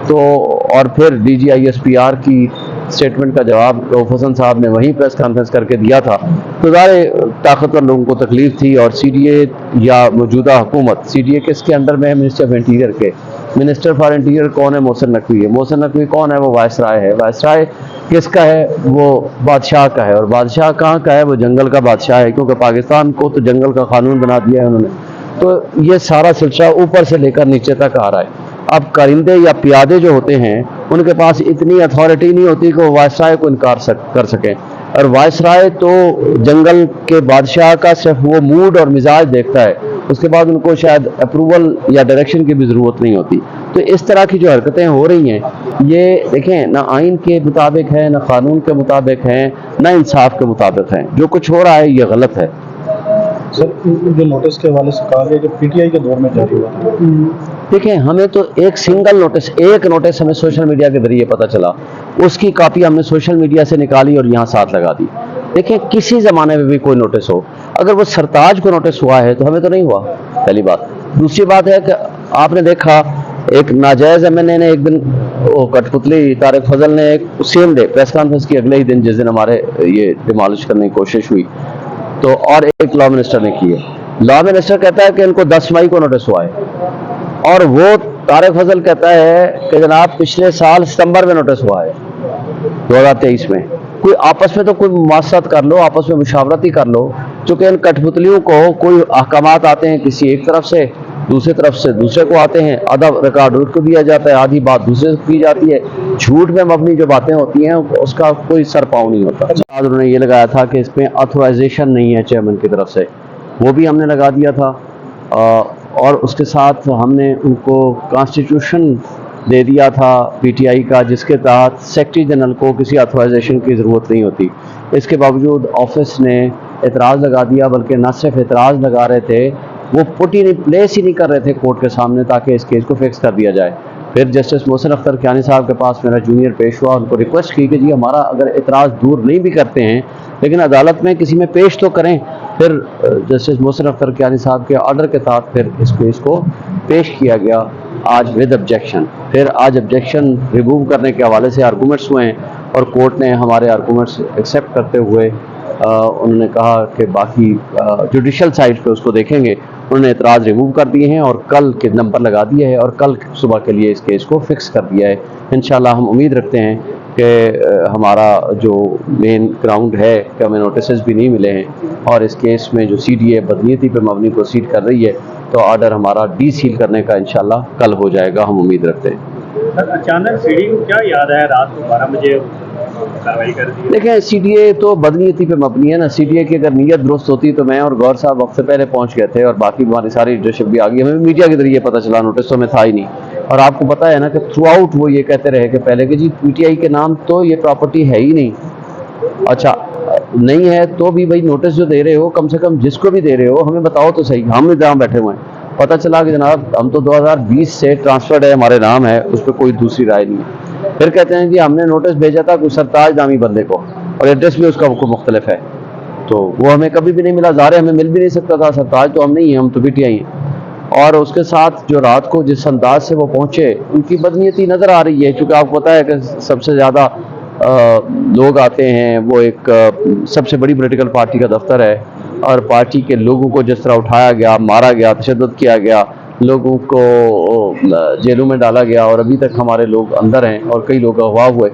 تو اور پھر DGISPR کی اسٹیٹمنٹ کا جواب رؤف حسن صاحب نے وہیں پریس کانفرنس کر کے دیا تھا. تو ظاہر طاقتور لوگوں کو تکلیف تھی. اور CDA یا موجودہ حکومت, CDA کس کے انڈر میں ہے؟ منسٹر آف انٹیریئر کے. منسٹر فار انٹیریئر کون ہے؟ محسن نقوی ہے. محسن نقوی کون ہے؟ وہ وائسرائے ہے. وائسرائے کس کا ہے؟ وہ بادشاہ کا ہے. اور بادشاہ کہاں کا ہے؟ وہ جنگل کا بادشاہ ہے, کیونکہ پاکستان کو تو جنگل کا قانون بنا دیا ہے انہوں نے. تو یہ سارا سلسلہ اوپر سے لے کر نیچے تک آ رہا ہے. اب کرندے یا پیادے جو ہوتے ہیں ان کے پاس اتنی اتھارٹی نہیں ہوتی کہ وہ وائسرائے کو انکار کر سکیں. اور وائسرائے تو جنگل کے بادشاہ کا صرف وہ موڈ اور مزاج دیکھتا ہے, اس کے بعد ان کو شاید اپروول یا ڈائریکشن کی بھی ضرورت نہیں ہوتی. تو اس طرح کی جو حرکتیں ہو رہی ہیں یہ دیکھیں نہ آئین کے مطابق ہیں, نہ قانون کے مطابق ہیں, نہ انصاف کے مطابق ہیں. جو کچھ ہو رہا ہے یہ غلط ہے. سر جو نوٹس کے حوالے سے کہا گیا کہ PTI کے دور میں جاری ہوا تھا, دیکھیں ہمیں تو ایک سنگل نوٹس, ایک نوٹس ہمیں سوشل میڈیا کے ذریعے پتہ چلا, اس کی کاپی ہم نے سوشل میڈیا سے نکالی اور یہاں ساتھ لگا دی. دیکھیں کسی زمانے میں بھی کوئی نوٹس ہو, اگر وہ سرتاج کو نوٹس ہوا ہے تو ہمیں تو نہیں ہوا, پہلی بات. دوسری بات ہے کہ آپ نے دیکھا ایک ناجائز MNA نے ایک دن کٹ پتلی طارق فضل نے ایک سیم ڈے پریس کانفرنس کی, اگلے ہی دن جس دن ہمارے یہ ڈیمالش کرنے کی کوشش ہوئی, تو اور ایک لا منسٹر نے کی ہے. لا منسٹر کہتا ہے کہ ان کو 10 مئی کو نوٹس ہوا ہے, اور وہ طارق فضل کہتا ہے کہ جناب پچھلے سال ستمبر میں نوٹس ہوا ہے 2023 میں. کوئی آپس میں تو کوئی مماثلت کر لو, آپس میں مشاورت ہی کر لو. چونکہ ان کٹ پتلیوں کو کوئی احکامات آتے ہیں کسی ایک طرف سے, دوسری طرف سے دوسرے کو آتے ہیں, آدھا ریکارڈ ان کو دیا جاتا ہے, آدھی بات دوسرے سے کی جاتی ہے. جھوٹ میں مبنی جو باتیں ہوتی ہیں اس کا کوئی سر پاؤں نہیں ہوتا. انہوں نے یہ لگایا تھا کہ اس میں آتھورائزیشن نہیں ہے چیئرمین کی طرف سے, وہ بھی ہم نے لگا دیا تھا. اور اس کے ساتھ ہم نے ان کو کانسٹیٹیوشن دے دیا تھا PTI کا, جس کے تحت سیکرٹری جنرل کو کسی آتھورائزیشن کی ضرورت نہیں ہوتی. اس کے باوجود آفس نے اعتراض لگا دیا, بلکہ نہ صرف اعتراض لگا رہے تھے, وہ پلیس ہی نہیں کر رہے تھے کورٹ کے سامنے تاکہ اس کیس کو فکس کر دیا جائے. پھر جسٹس محسن اختر کیانی صاحب کے پاس میرا جونیئر پیش ہوا, ان کو ریکویسٹ کی کہ جی ہمارا اگر اعتراض دور نہیں بھی کرتے ہیں لیکن عدالت میں کسی میں پیش تو کریں. پھر جسٹس محسن اختر کیانی صاحب کے آرڈر کے تحت پھر اس کیس کو پیش کیا گیا آج ود آبجیکشن. پھر آج آبجیکشن ریموو کرنے کے حوالے سے آرگومنٹس ہوئے ہیں, اور کورٹ نے ہمارے آرگومنٹس ایکسیپٹ کرتے ہوئے انہوں نے کہا کہ باقی جوڈیشل سائڈ پہ اس کو دیکھیں گے. انہوں نے اعتراض ریموو کر دیے ہیں اور کل کے نمبر لگا دیا ہے, اور کل صبح کے لیے اس کیس کو فکس کر دیا ہے. انشاءاللہ ہم امید رکھتے ہیں کہ ہمارا جو مین گراؤنڈ ہے کہ ہمیں نوٹسز بھی نہیں ملے ہیں, اور اس کیس میں جو CDA بدنیتی پہ مبنی پروسیڈ کر رہی ہے, تو آرڈر ہمارا ڈی سیل کرنے کا انشاءاللہ کل ہو جائے گا, ہم امید رکھتے ہیں. اچانک CDA کو کیا یاد ہے رات کو 12 بجے کارروائی کر دی؟ دیکھیں CDA تو بدنیتی پہ مبنی ہے نا. CDA کی اگر نیت درست ہوتی تو میں اور غور صاحب وقت سے پہلے پہنچ گئے تھے, اور باقی ہماری ساری لیڈرشپ بھی آ گئی. ہمیں میڈیا کے ذریعے پتہ چلا, نوٹس تو میں تھا ہی نہیں. اور آپ کو پتہ ہے نا کہ تھرو آؤٹ وہ یہ کہتے رہے کہ پہلے کہ جی PTI کے نام تو یہ پراپرٹی ہے ہی نہیں. اچھا نہیں ہے تو بھی بھائی نوٹس جو دے رہے ہو, کم سے کم جس کو بھی دے رہے ہو ہمیں بتاؤ تو صحیح. ہم جہاں بیٹھے ہوئے ہیں پتہ چلا کہ جناب ہم تو 2020 سے ٹرانسفرڈ ہے, ہمارے نام ہے, اس پہ کوئی دوسری رائے نہیں ہے. پھر کہتے ہیں جی ہم نے نوٹس بھیجا تھا کوئی سرتاج نامی بندے کو, اور ایڈریس بھی اس کا مختلف ہے, تو وہ ہمیں کبھی بھی نہیں ملا. ظاہر ہمیں مل بھی نہیں سکتا تھا, سرتاج تو ہم نہیں ہیں, ہم تو PTI ہیں. اور اس کے ساتھ جو رات کو جس انداز سے وہ پہنچے, ان کی بدنیتی نظر آ رہی ہے, کیونکہ آپ کو پتہ ہے کہ سب سے زیادہ لوگ آتے ہیں, وہ ایک سب سے بڑی پولیٹیکل پارٹی کا دفتر ہے, اور پارٹی کے لوگوں کو جس طرح اٹھایا گیا, مارا گیا, تشدد کیا گیا, لوگوں کو جیلوں میں ڈالا گیا, اور ابھی تک ہمارے لوگ اندر ہیں اور کئی لوگ اغوا ہوئے.